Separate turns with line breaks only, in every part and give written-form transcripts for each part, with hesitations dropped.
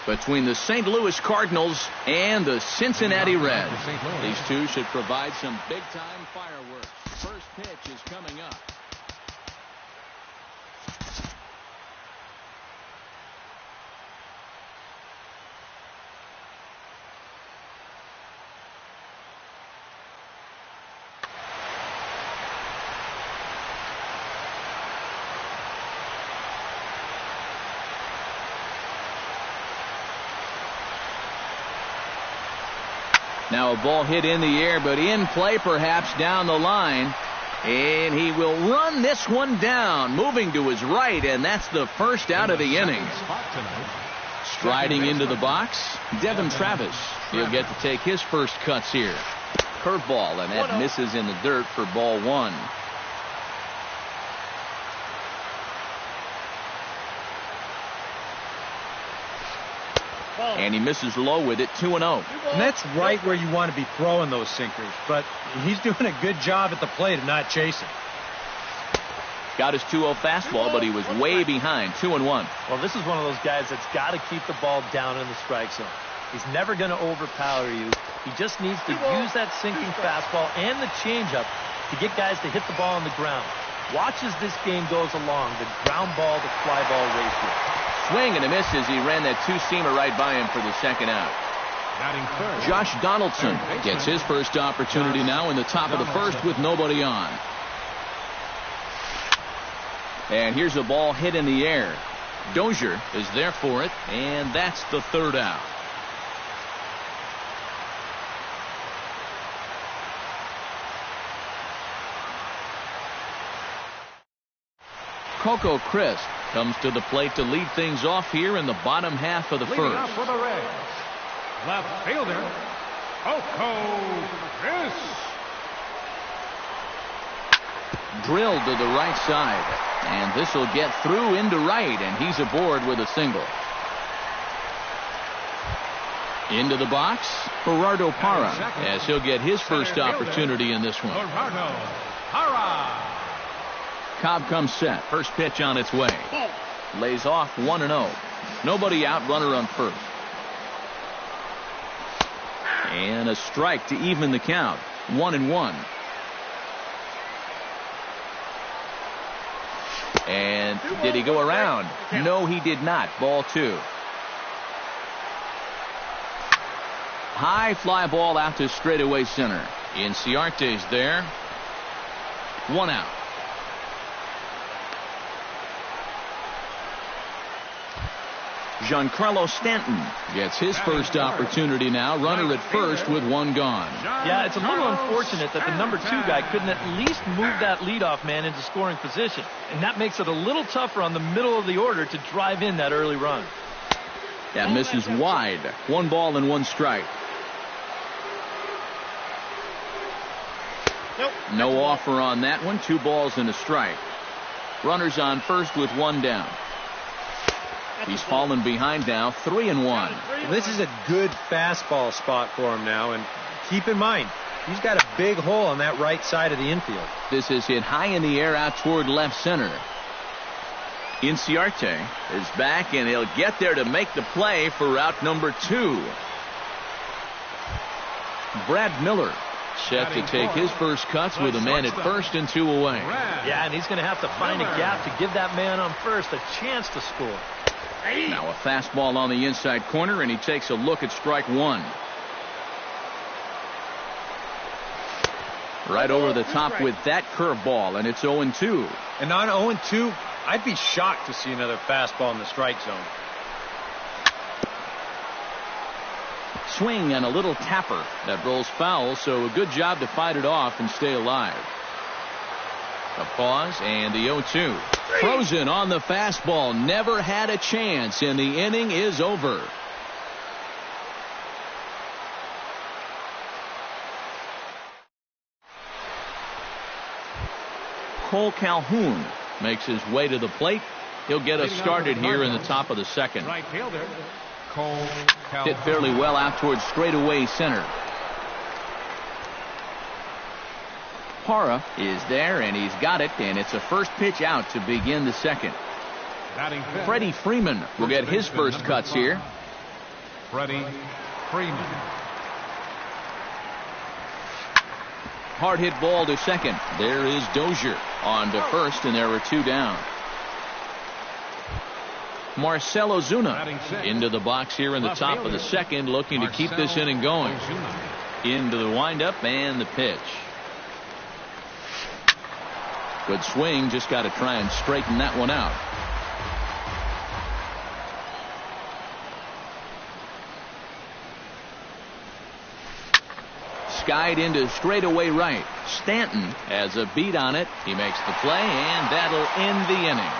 between the St. Louis Cardinals and the Cincinnati Reds. These two should provide some big-time fireworks. First pitch is coming up. Now a ball hit in the air, but in play perhaps down the line. And he will run this one down, moving to his right, and that's the first out of the inning. Striding into the box, Devin Travis. He'll get to take his first cuts here. Curveball, and that misses in the dirt for ball one. And he misses low with it, 2-0.
And that's right where you want to be throwing those sinkers. But he's doing a good job at the plate of not chasing.
Got his 2-0 fastball, but he was way behind, 2-1.
Well, this is one of those guys that's got to keep the ball down in the strike zone. He's never going to overpower you. He just needs to use that sinking fastball and the changeup to get guys to hit the ball on the ground. Watch as this game goes along, the ground ball to fly ball ratio.
Swing and a miss as he ran that two-seamer right by him for the second out. Josh Donaldson gets his first opportunity now in the top of the first with nobody on. And here's a ball hit in the air. Dozier is there for it, and that's the third out. Coco Crisp comes to the plate to lead things off here in the bottom half of the first.
Up for the Reds, left fielder, Coco Crisp.
Drilled to the right side, and this will get through into right, and he's aboard with a single. Into the box, Gerardo Parra, as he'll get his first opportunity in this one.
Gerardo Parra.
Cobb comes set. First pitch on its way. Lays off 1-0. Nobody out, runner on first. And a strike to even the count. 1-1. And did he go around? No, he did not. Ball two. High fly ball out to straightaway center. Inciarte's there. One out. Giancarlo Stanton gets his first opportunity now. Runner at first with one gone.
Yeah, it's a little unfortunate that the number 2 guy couldn't at least move that leadoff man into scoring position. And that makes it a little tougher on the middle of the order to drive in that early run.
That misses wide. 1 ball and 1 strike. No offer on that one. 2 balls and a strike. Runners on first with 1 down. He's fallen behind now, 3-1.
This is a good fastball spot for him now, and keep in mind, he's got a big hole on that right side of the infield.
This is hit high in the air out toward left center. Inciarte is back, and he'll get there to make the play for out number 2. Brad Miller set to take his first cuts with a man at first and 2 away.
Yeah, and he's going to have to find a gap to give that man on first a chance to score.
Now a fastball on the inside corner, and he takes a look at strike 1. Right over the top with that curveball, and it's 0-2.
And on 0-2, I'd be shocked to see another fastball in the strike zone.
Swing and a little tapper that rolls foul, so a good job to fight it off and stay alive. A pause and the 0-2. Frozen on the fastball. Never had a chance, and the inning is over. Cole Calhoun makes his way to the plate. He'll get us started here in the top of the second.
Right fielder, Cole Calhoun.
Hit fairly well out towards straightaway center. Parra is there, and he's got it, and it's a first pitch out to begin the second. Freddie Freeman will get his first cuts here.
Freddie Freeman.
Hard hit ball to second. There is Dozier on to first, and there are two down. Marcell Ozuna into the box here in the top of the second, looking to keep this inning going. Into the windup and the pitch. Good swing, just got to try and straighten that one out. Skied into straightaway right. Stanton has a beat on it. He makes the play, and that'll end the inning.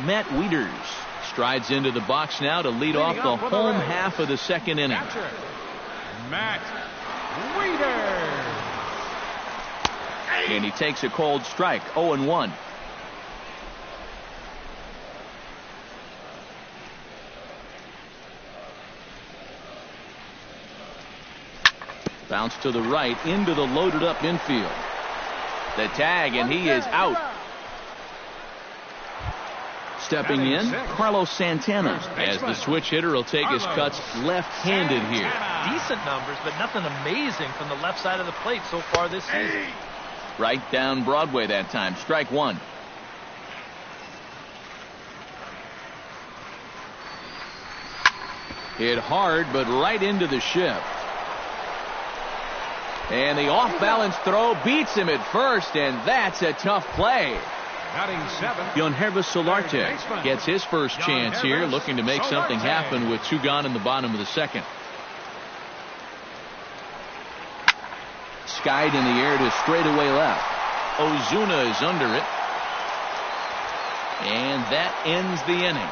Matt Wieters strides into the box now to lead off the home half of the second inning.
Matt Wieters.
And he takes a cold strike. 0-1. Bounce to the right into the loaded up infield. The tag, and he is out. Stepping in, Carlos Santana, as the switch hitter will take his cuts left-handed here.
Decent numbers, but nothing amazing from the left side of the plate so far this season.
Right down Broadway that time. Strike one. Hit hard, but right into the shift. And the off-balance throw beats him at first, and that's a tough play. Yangervis Solarte gets his first chance here, looking to make something happen with two gone in the bottom of the second. Skied in the air to straightaway left. Ozuna is under it. And that ends the inning.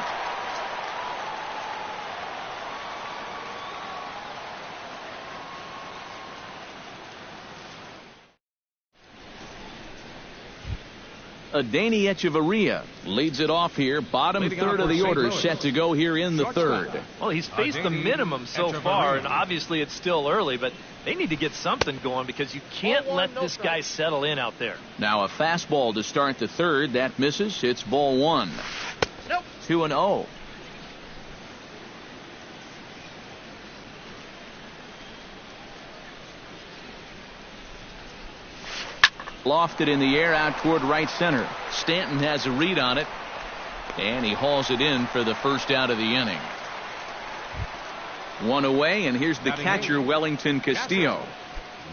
Adeiny Echeverria leads it off here. Bottom third of the order set to go here in the third.
Well, he's faced the minimum so far, and obviously it's still early, but they need to get something going because you can't let this guy settle in out there.
Now a fastball to start the third. That misses. It's ball one. 2-0. Lofted in the air out toward right center. Stanton has a read on it, and he hauls it in for the first out of the inning. One away, and here's the catcher, Wellington Castillo.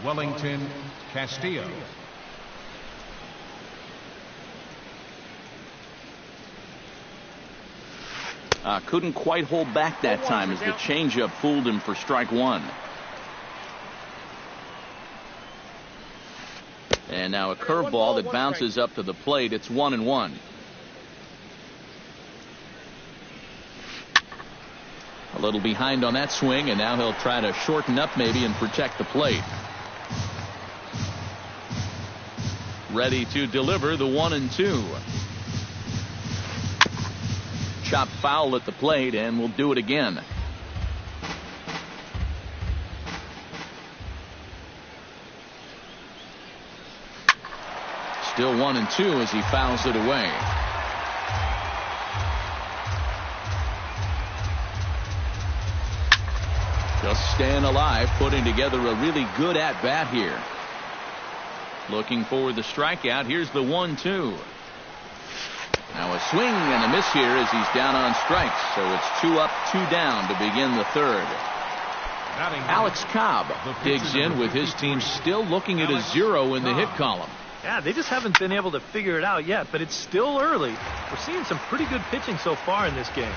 Wellington Castillo.
Couldn't quite hold back that time as the changeup fooled him for strike one. And now a curveball that bounces up to the plate. It's 1-1. A little behind on that swing, and now he'll try to shorten up maybe and protect the plate. Ready to deliver the 1-2. Chopped foul at the plate, and we'll do it again. Still 1-2 as he fouls it away. Just staying alive, putting together a really good at-bat here. Looking for the strikeout. Here's the 1-2. Now a swing and a miss here as he's down on strikes. So it's 2 up, 2 down to begin the third. Alex Cobb digs in with his team still looking at a 0 in the hit column.
Yeah, they just haven't been able to figure it out yet, but it's still early. We're seeing some pretty good pitching so far in this game.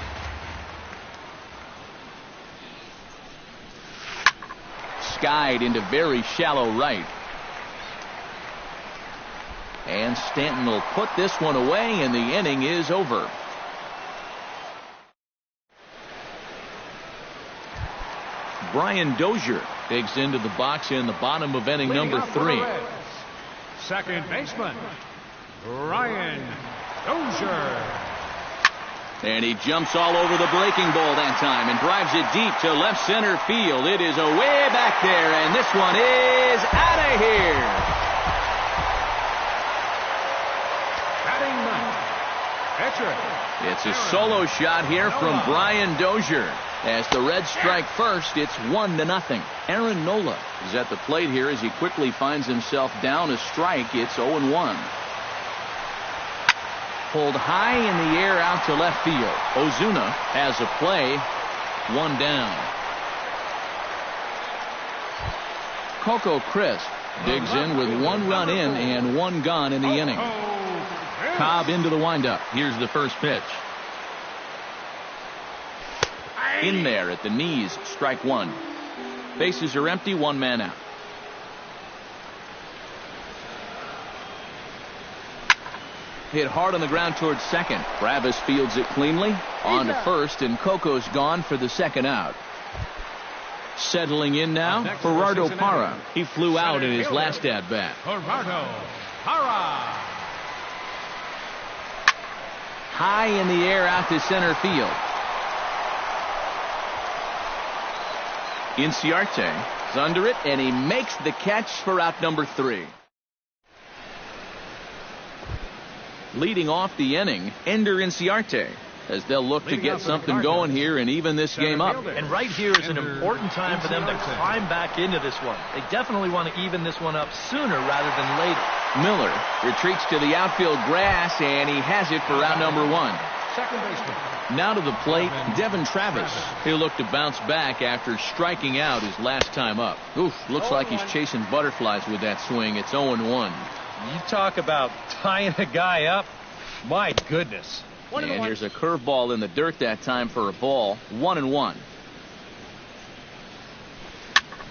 Skied into very shallow right. And Stanton will put this one away, and the inning is over. Brian Dozier digs into the box in the bottom of inning number 3.
Second baseman, Brian Dozier.
And he jumps all over the breaking ball that time and drives it deep to left center field. It is away back there, and this one is out of here.
Batting Pitcher.
It's a solo shot here from Brian Dozier. As the Reds strike first, it's 1-0. Aaron Nola is at the plate here as he quickly finds himself down a strike. It's 0-1. Pulled high in the air out to left field. Ozuna has a play. 1 down. Coco Crisp digs in with 1 run in and 1 gone in the inning. Cobb into the windup. Here's the first pitch. In there at the knees, strike 1. Bases are empty, 1 man out. Hit hard on the ground towards second. Travis fields it cleanly. On to first, and Coco's gone for the second out. Settling in now, Gerardo Parra. He flew out in his last at-bat.
Gerardo Parra.
High in the air out to center field. Inciarte is under it, and he makes the catch for out number 3. Leading off the inning, Ender Inciarte, as they'll look to get something going here and even this game up.
And right here is an important time for them to climb back into this one. They definitely want to even this one up sooner rather than later.
Miller retreats to the outfield grass, and he has it for out number 1.
Second baseman.
Now to the plate, Devin Travis. He'll look to bounce back after striking out his last time up. Oof, looks like he's chasing butterflies with that swing. It's 0-1.
You talk about tying a guy up. My goodness.
And here's a curveball in the dirt that time for a ball. 1-1.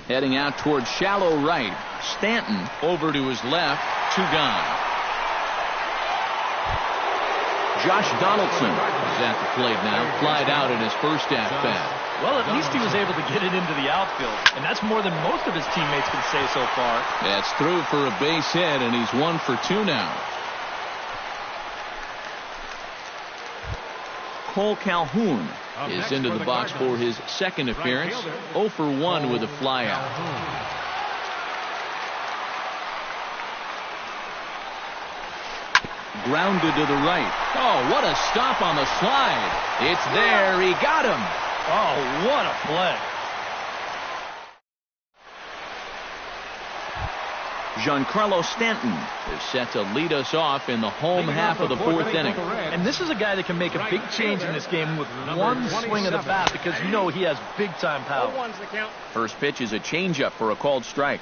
Heading out towards shallow right. Stanton over to his left. 2 gone. Josh Donaldson is at the plate now. Flied out in his first at-bat.
Well, at least he was able to get it into the outfield, and that's more than most of his teammates can say so far.
That's through for a base hit, and he's 1 for 2 now. Cole Calhoun is into the box for his second appearance. 0 for 1 with a flyout. Grounded to the right. Oh, what a stop on the slide. It's there. He got him.
Oh, what a play.
Giancarlo Stanton is set to lead us off in the home half of the 4th inning.
And this is a guy that can make a big change in this game with one swing of the bat, because you know he has big-time power.
First pitch is a changeup for a called strike.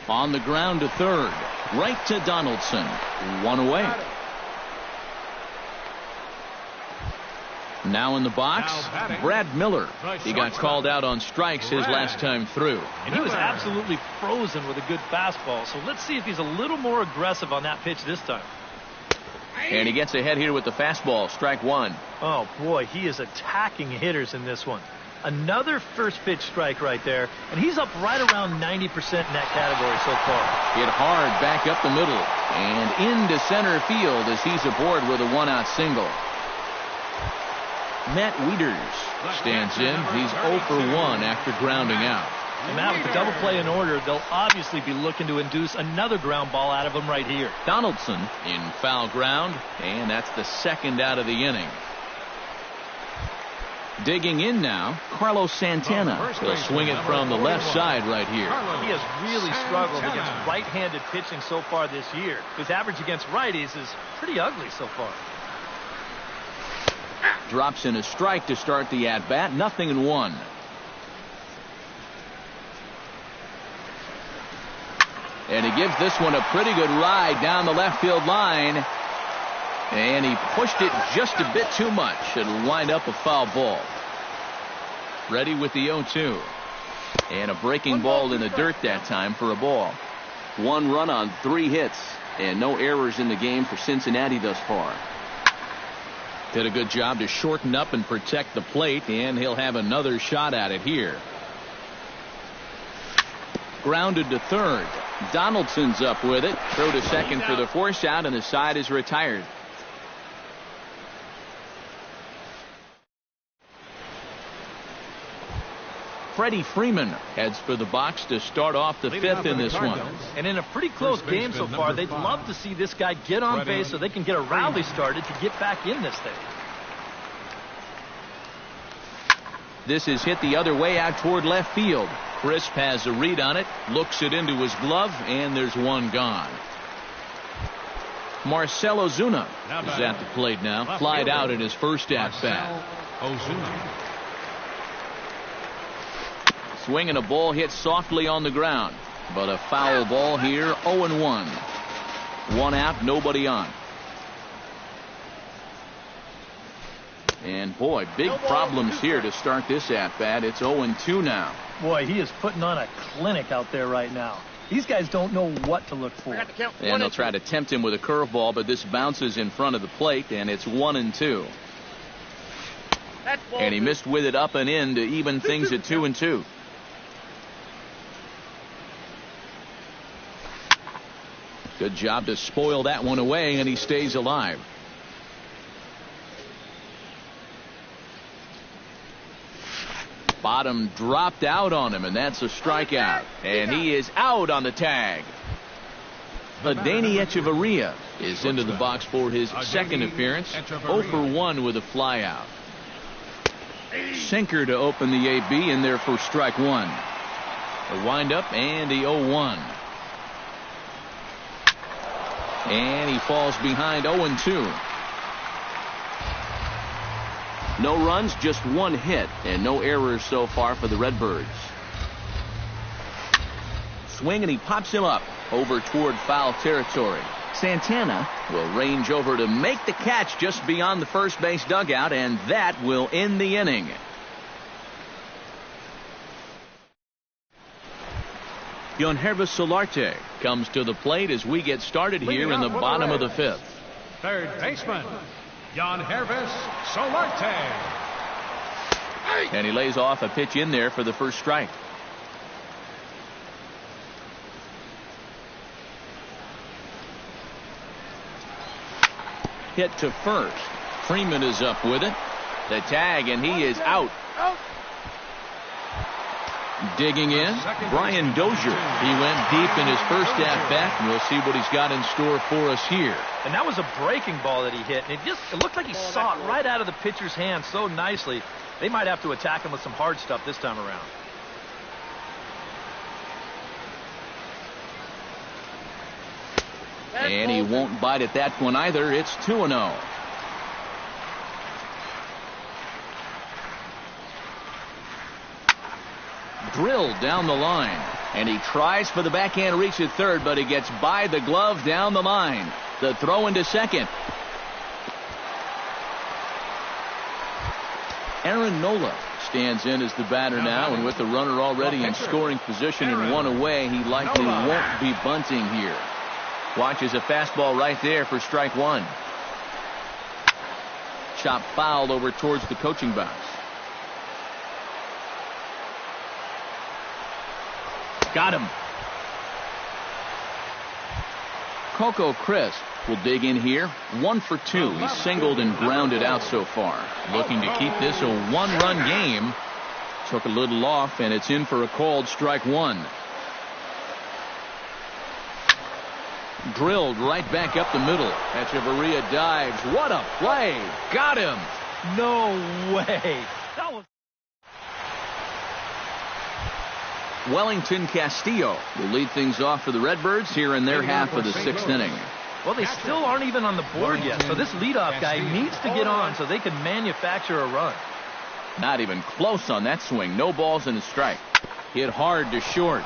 On the ground to third. Right to Donaldson. 1 away. Now in the box, Brad Miller. He got called out on strikes his last time through.
And he was absolutely frozen with a good fastball. So let's see if he's a little more aggressive on that pitch this time.
And he gets ahead here with the fastball. Strike 1.
Oh, boy, he is attacking hitters in this one. Another first pitch strike right there, and he's up right around 90% in that category so far.
Hit hard back up the middle and into center field as he's aboard with a 1-out single. Matt Wieters stands in. He's 0 for 1 after grounding out.
And now with the double play in order, they'll obviously be looking to induce another ground ball out of him right here.
Donaldson in foul ground, and that's the second out of the inning. Digging in now, Carlos Santana. He'll swing it from the left side right here.
He has really struggled against right-handed pitching so far this year. His average against righties is pretty ugly so far.
Drops in a strike to start the at-bat. 0-1. And he gives this one a pretty good ride down the left field line. And he pushed it just a bit too much. It'll wind up a foul ball. Ready with the 0-2. And a breaking ball in the dirt that time for a ball. 1 run on 3 hits. And no errors in the game for Cincinnati thus far. Did a good job to shorten up and protect the plate. And he'll have another shot at it here. Grounded to third. Donaldson's up with it. Throw to second for the force out, and the side is retired. Freddie Freeman heads for the box to start off the fifth in this one.
And in a pretty close game so far, they'd love to see this guy get on base so they can get a rally started to get back in this thing.
This is hit the other way out toward left field. Crisp has a read on it, looks it into his glove, and there's one gone. Marcell Ozuna is at the plate now. Flied out in his first at-bat. Swinging a ball hit softly on the ground, but a foul ball here. 0-1. One out, nobody on. And boy, big problems here to start this at-bat. It's 0-2 now.
Boy, he is putting on a clinic out there right now. These guys don't know what to look for.
And they'll try to tempt him with a curveball, but this bounces in front of the plate, and it's 1-2. And he missed with it up and in to even things at 2-2. Good job to spoil that one away, and he stays alive. Bottom dropped out on him, and that's a strikeout. And he is out on the tag. Adeiny Echeverria is into the box for his second appearance. 0 for 1 with a flyout. Sinker to open the AB in there for strike one. The windup and the 0-1. And he falls behind 0-2. No runs, just one hit, and no errors so far for the Redbirds. Swing, and he pops him up over toward foul territory. Santana will range over to make the catch just beyond the first base dugout, and that will end the inning. Yangervis Solarte comes to the plate as we get started here in the bottom of the fifth.
Third baseman, Yangervis Solarte.
And he lays off a pitch in there for the first strike. Hit to first. Freeman is up with it. The tag, and he is out. Digging in, Brian Dozier. He went deep in his first at-bat, and we'll see what he's got in store for us here.
And that was a breaking ball that he hit, and it looked like he saw it right out of the pitcher's hand so nicely. They might have to attack him with some hard stuff this time around.
And he won't bite at that one either. It's 2-0. Drilled down the line, and he tries for the backhand reach at third, but he gets by the glove down the line. The throw into second. Aaron Nola stands in as the batter now, and with the runner already in scoring position and one away, he likely won't be bunting here. Watches a fastball right there for strike one. Chop foul over towards the coaching box. Got him. Coco Crisp will dig in here. 1 for 2. He's singled and grounded out so far. Looking to keep this a one-run game. Took a little off, and it's in for a called strike one. Drilled right back up the middle. Echeverria dives. What a play. Got him.
No way. That was...
Wellington Castillo will lead things off for the Redbirds here in their half of the sixth inning.
Well, they still aren't even on the board yet, so this leadoff guy needs to get on so they can manufacture a run.
Not even close on that swing. No balls and a strike. Hit hard to short.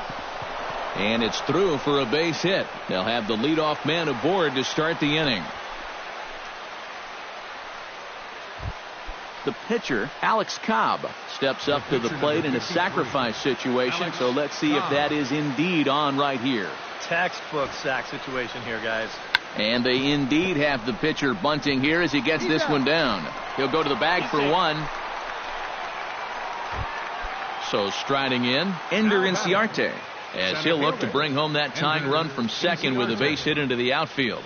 And it's through for a base hit. They'll have the leadoff man aboard to start the inning. The pitcher, Alex Cobb, steps up to the plate in a sacrifice situation, so let's see if that is indeed on right here.
Textbook sack situation here, guys.
And they indeed have the pitcher bunting here as he gets this one down. He'll go to the bag for one. So striding in, Ender Inciarte, as he'll look to bring home that tying run from second with a base hit into the outfield.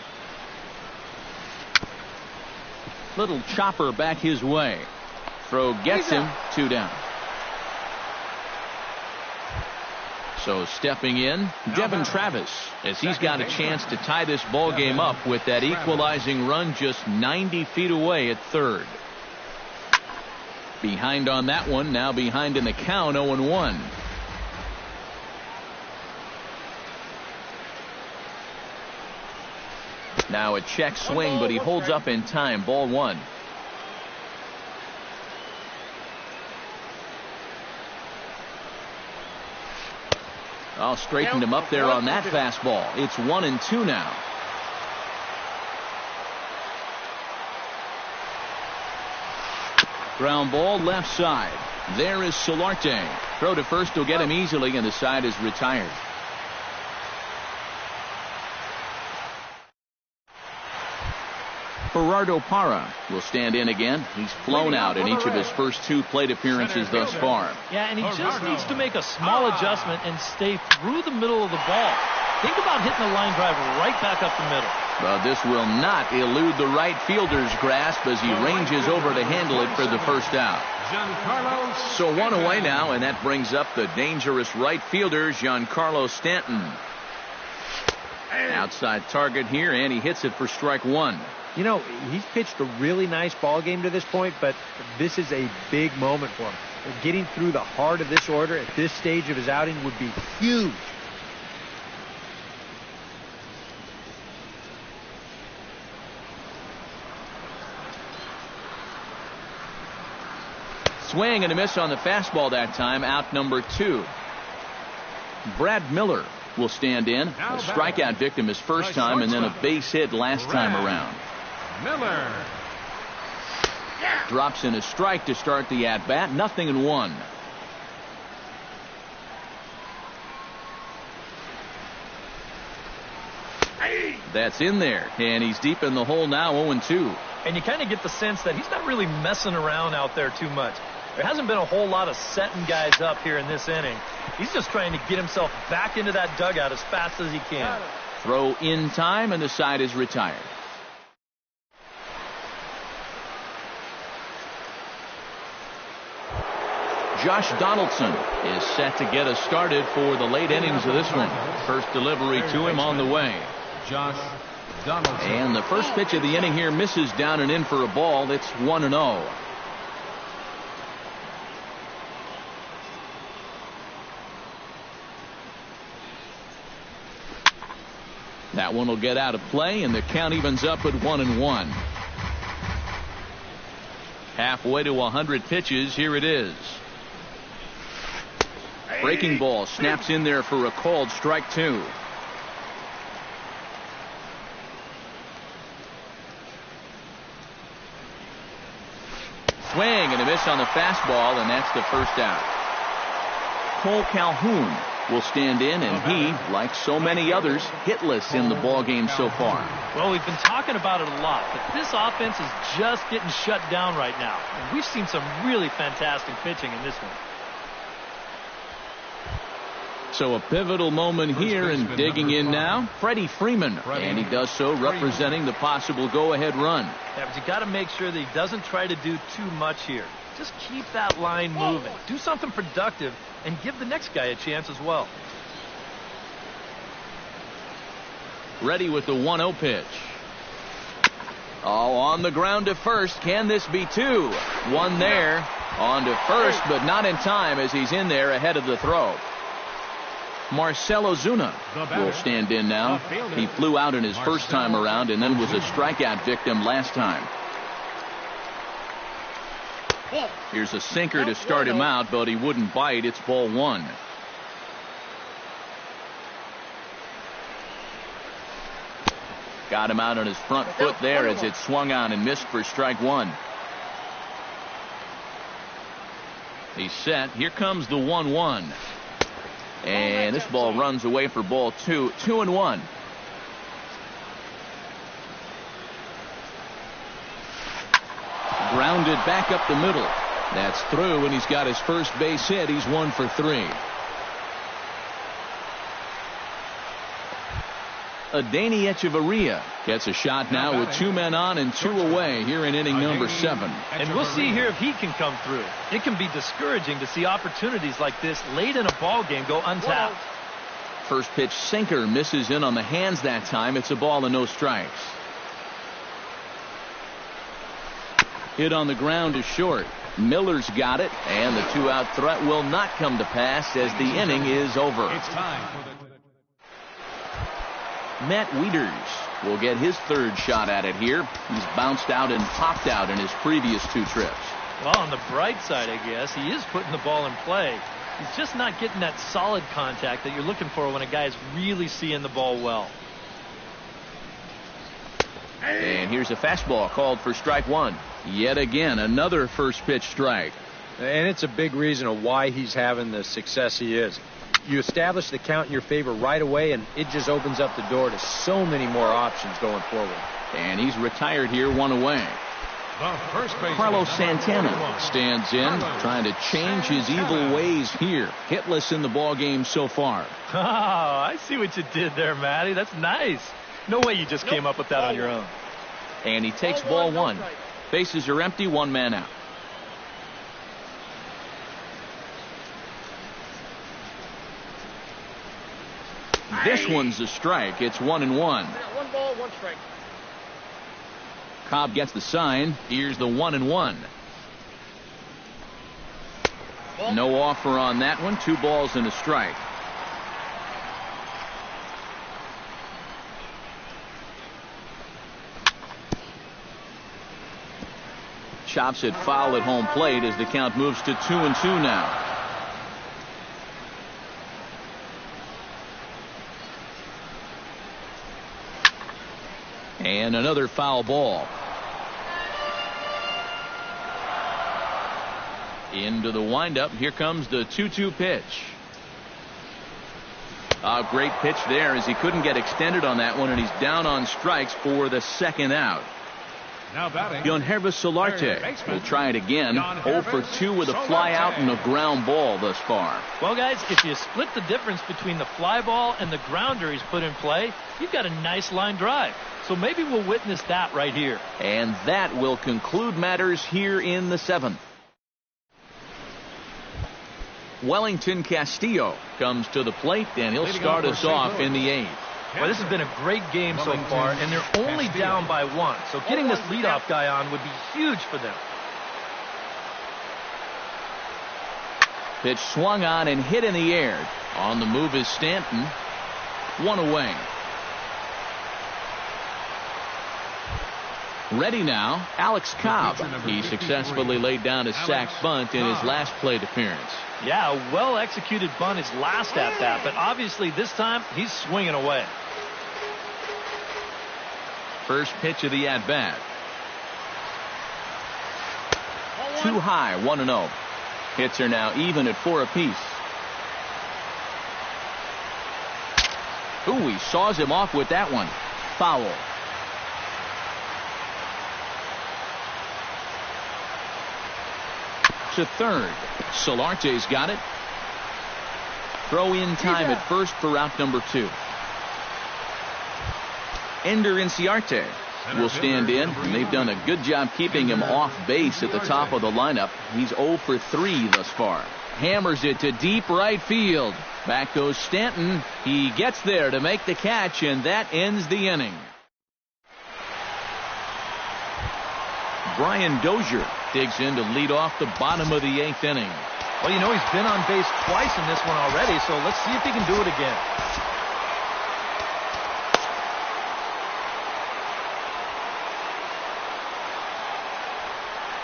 Little chopper back his way. Throw gets him. 2 down. So stepping in, Devin Travis, as he's got a chance to tie this ball game up with that equalizing run just 90 feet away at third. Behind on that one, now behind in the count, 0-1. Now a check swing, but he holds up in time. Ball one. Oh, straightened him up there on that fastball. It's 1-2 now. Ground ball left side. There is Solarte. Throw to first will get him easily, and the side is retired. Gerardo Parra will stand in again. He's flown out in each of his first 2 plate appearances thus far.
Yeah, and he just needs to make a small adjustment and stay through the middle of the ball. Think about hitting a line drive right back up the middle.
But this will not elude the right fielder's grasp as he ranges over to handle it for the first out. So 1 away now, and that brings up the dangerous right fielder, Giancarlo Stanton. Outside target here, and he hits it for strike 1.
You know, he's pitched a really nice ball game to this point, but this is a big moment for him. Getting through the heart of this order at this stage of his outing would be huge.
Swing and a miss on the fastball that time. Out number 2. Brad Miller will stand in. A strikeout victim his first time, and then a base hit last time around.
Miller
drops in a strike to start the at-bat. 0-1. That's in there, and he's deep in the hole now. 0-2.
And you kind of get the sense that he's not really messing around out there too much. There hasn't been a whole lot of setting guys up here in this inning. He's just trying to get himself back into that dugout as fast as he can.
Throw in time, and the side is retired. Josh Donaldson is set to get us started for the late innings of this one. First delivery to him on the way.
Josh Donaldson.
And the first pitch of the inning here misses down and in for a ball. It's 1-0. That one will get out of play, and the count evens up at 1-1. Halfway to 100 pitches. Here it is. Breaking ball snaps in there for a called strike 2. Swing and a miss on the fastball, and that's the first out. Cole Calhoun will stand in, and he, like so many others, hitless in the ball game so far.
Well, we've been talking about it a lot, but this offense is just getting shut down right now. And we've seen some really fantastic pitching in this one.
So a pivotal moment here, and digging in now, Freddie Freeman, and he does so representing the possible go-ahead run.
Yeah, but you got to make sure that he doesn't try to do too much here. Just keep that line moving. Do something productive and give the next guy a chance as well.
Ready with the 1-0 pitch. Oh, on the ground to first. Can this be 2? One there. On to first, but not in time as he's in there ahead of the throw. Marcell Ozuna will stand in now. He flew out in his first time around and then was a strikeout victim last time. Here's a sinker to start him out, but he wouldn't bite. It's ball 1. Got him out on his front foot there as it swung on and missed for strike 1. He's set. Here comes the 1-1. And this ball runs away for ball 2. 2-1. Grounded back up the middle. That's through, and he's got his first base hit. He's 1 for 3. Adeiny Echeverria gets a shot now with 2 men on and 2 away here in inning number 7.
And we'll see here if he can come through. It can be discouraging to see opportunities like this late in a ball game go untapped.
First pitch sinker misses in on the hands that time. It's a ball and no strikes. Hit on the ground is short. Miller's got it, and the 2-out threat will not come to pass as the inning is over.
It's time for
Matt Wieters will get his third shot at it here. He's bounced out and popped out in his previous 2 trips.
Well, on the bright side, I guess, he is putting the ball in play. He's just not getting that solid contact that you're looking for when a guy's really seeing the ball well.
And here's a fastball called for strike 1. Yet again, another first pitch strike.
And it's a big reason of why he's having the success he is. You establish the count in your favor right away, and it just opens up the door to so many more options going forward.
And he's retired here, 1 away.
the first baseman.
Carlos Santana stands in, trying to change his evil ways here. Hitless in the ball game so far.
Oh, I see what you did there, Matty. That's nice. No way you just came up with that on your own.
And he takes ball 1. Bases are empty, 1 man out. This one's a strike. It's 1-1.
1 ball, 1 strike.
Cobb gets the sign. Here's the 1-1. No offer on that one. 2 balls and a strike. Chops it foul at home plate as the count moves to 2-2 now. And another foul ball. Into the windup. Here comes the 2-2 pitch. A great pitch there as he couldn't get extended on that one, and he's down on strikes for the 2nd out.
Now batting,
Hervis Solarte will try it again. 0 for 2 with a fly out and a ground ball thus far.
Well, guys, if you split the difference between the fly ball and the grounder he's put in play, you've got a nice line drive. So maybe we'll witness that right here.
And that will conclude matters here in the 7th. Wellington Castillo comes to the plate, and he'll start us off in the 8th.
Well, this has been a great game so far, and they're only down by 1. So getting this leadoff guy on would be huge for them.
Pitch swung on and hit in the air. On the move is Stanton. 1 away. Ready now, Alex Cobb. He successfully laid down a sac bunt in his last plate appearance.
Yeah, a well-executed bunt his last at-bat, but obviously this time he's swinging away.
First pitch of the at-bat. Too high, 1-0. Hits are now even at 4 apiece. Ooh, he saws him off with that one. Foul. To third. Solarte's got it. Throw in time at first for out number 2. Ender Inciarte will stand in, and they've done a good job keeping him off base at the top of the lineup. He's 0 for 3 thus far. Hammers it to deep right field. Back goes Stanton. He gets there to make the catch, and that ends the inning. Brian Dozier digs in to lead off the bottom of the 8th inning.
Well, you know, he's been on base twice in this one already, so let's see if he can do it again.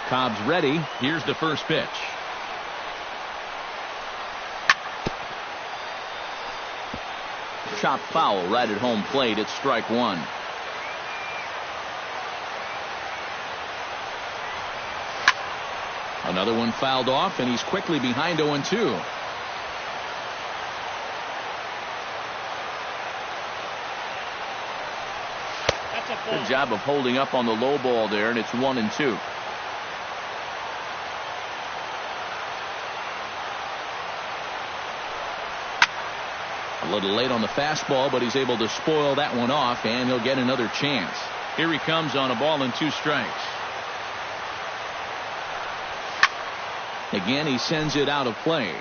Cobb's ready. Here's the first pitch. Chopped foul right at home plate. It's strike 1. Another one fouled off, and he's quickly behind 0-2. Good job of holding up on the low ball there, and it's 1-2. A little late on the fastball, but he's able to spoil that one off, and he'll get another chance. Here he comes on a ball and 2 strikes. Again, he sends it out of play.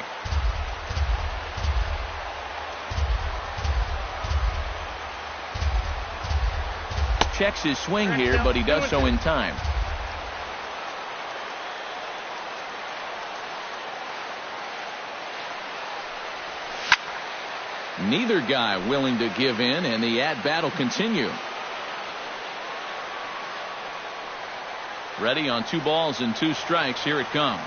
checks his swing here, but he does so in time. Neither guy willing to give in, and the at-bat will continue. Ready on 2 balls and 2 strikes. Here it comes.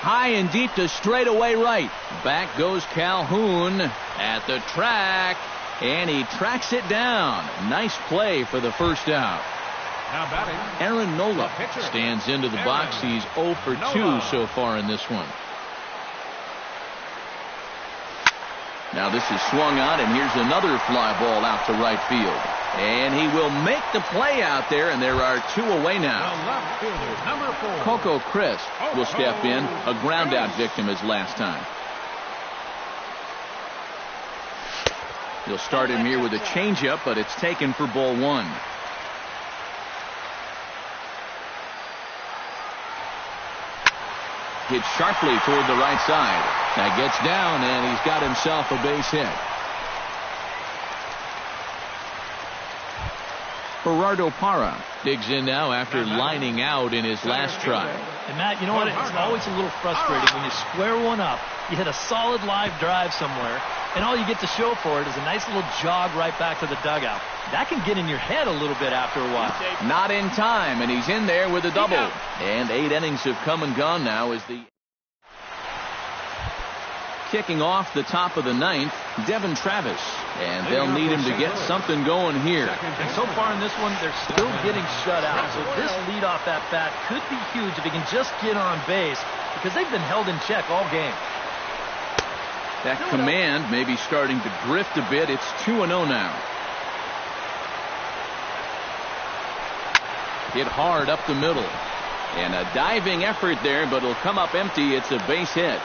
High and deep to straightaway right. Back goes Calhoun at the track, and he tracks it down. Nice play for the first out.
Now batting,
Aaron Nola stands into the box. He's 0 for 2 so far in this one. Now this is swung on, and here's another fly ball out to right field. And he will make the play out there, and there are 2 away now.
the left fielder, number 4.
Coco Chris will step in, a ground-out victim as last time. He'll start him here with a changeup, but it's taken for ball 1. Hit sharply toward the right side. That gets down, and he's got himself a base hit. Gerardo Parra digs in now after lining out in his last try.
And Matt, you know what? It's always a little frustrating when you square one up, you hit a solid live drive somewhere, and all you get to show for it is a nice little jog right back to the dugout. That can get in your head a little bit after a while.
Not in time, and he's in there with a double. And 8 innings have come and gone now as the kicking off the top of the 9th, Devin Travis. And they'll need him to get something going here.
And so far in this one, they're still getting shut out. So this leadoff at bat could be huge if he can just get on base, because they've been held in check all game.
That command may be starting to drift a bit. It's 2-0 now. Hit hard up the middle. And a diving effort there, but it'll come up empty. It's a base hit.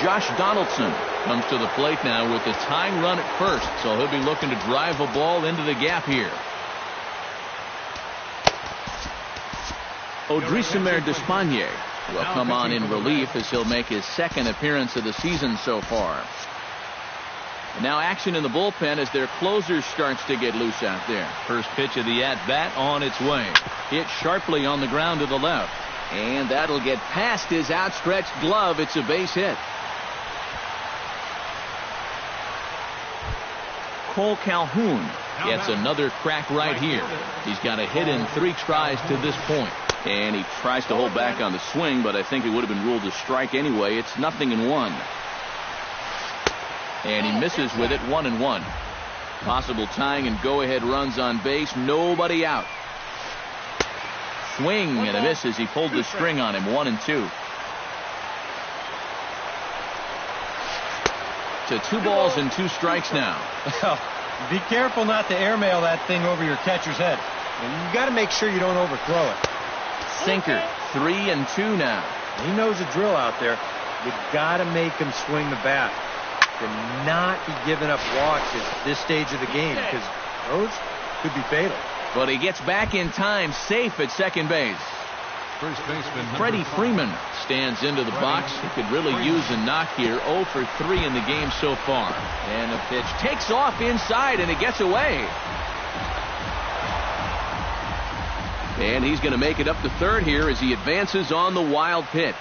Josh Donaldson comes to the plate now with the tying run at first, so he'll be looking to drive a ball into the gap here. Odrisamer Despaigne will come on in relief as he'll make his 2nd appearance of the season so far. Now action in the bullpen as their closer starts to get loose out there. First pitch of the at-bat on its way. Hit sharply on the ground to the left. And that'll get past his outstretched glove. It's a base hit. Cole Calhoun gets another crack right here. He's got a hit in 3 tries to this point. And he tries to hold back on the swing, but I think it would have been ruled a strike anyway. It's 0-1. And he misses with it, 1-1. Possible tying and go-ahead runs on base. Nobody out. Swing and a miss as he pulled the string on him, 1-2. To 2 balls and 2 strikes now.
Well, be careful not to airmail that thing over your catcher's head. And you got to make sure you don't overthrow it.
Sinker, 3-2 now.
He knows the drill out there. You got to make him swing the bat. To not be giving up walks at this stage of the game, because those could be fatal.
But he gets back in time, safe at second base.
First baseman
Freddie Freeman stands into the box. He could really use a knock here. 0 for 3 in the game so far. And the pitch takes off inside, and it gets away. And he's going to make it up to third here as he advances on the wild pitch.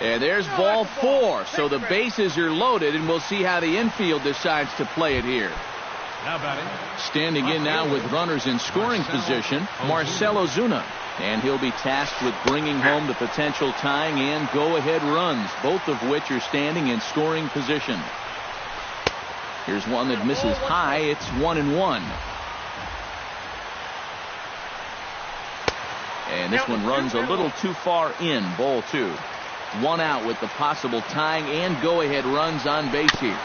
And there's ball 4. So the bases are loaded, and we'll see how the infield decides to play it here.
Now batting.
Standing in now with runners in scoring position, Marcell Ozuna. And he'll be tasked with bringing home the potential tying and go-ahead runs, both of which are standing in scoring position. Here's one that misses high. It's 1-1. And this one runs a little too far in, ball 2. 1 out with the possible tying and go-ahead runs on base here.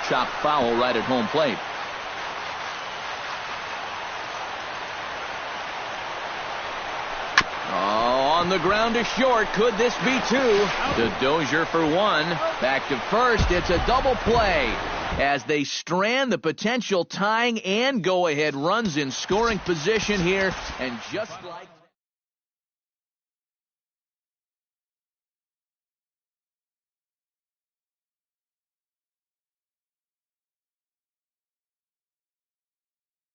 Chopped foul right at home plate. On the ground to short. Could this be 2? To Dozier for 1. Back to first. It's a double play as they strand the potential tying and go-ahead runs in scoring position here. And just like